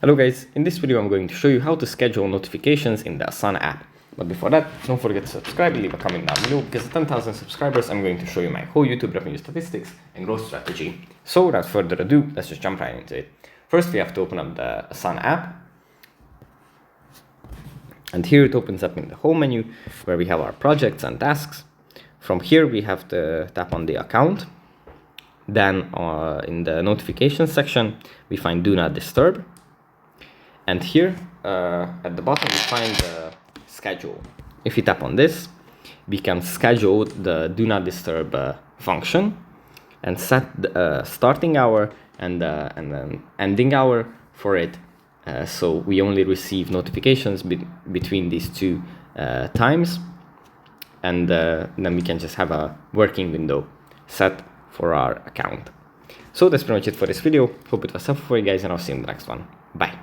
Hello guys, in this video I'm going to show you how to schedule notifications in the Asana app. But before that, don't forget to subscribe and leave a comment down below, because at 10,000 subscribers I'm going to show you my whole YouTube revenue statistics and growth strategy. So without further ado, let's just jump right into it. First we have to open up the Asana app. And here it opens up in the home menu where we have our projects and tasks. From here we have to tap on the account. Then in the notifications section we find Do Not Disturb. And here at the bottom we find the schedule. If you tap on this, we can schedule the Do Not Disturb function and set the starting hour and then ending hour for it. So we only receive notifications between these two times, and then we can just have a working window set for our account. So that's pretty much it for this video. Hope it was helpful for you guys, and I'll see you in the next one. Bye.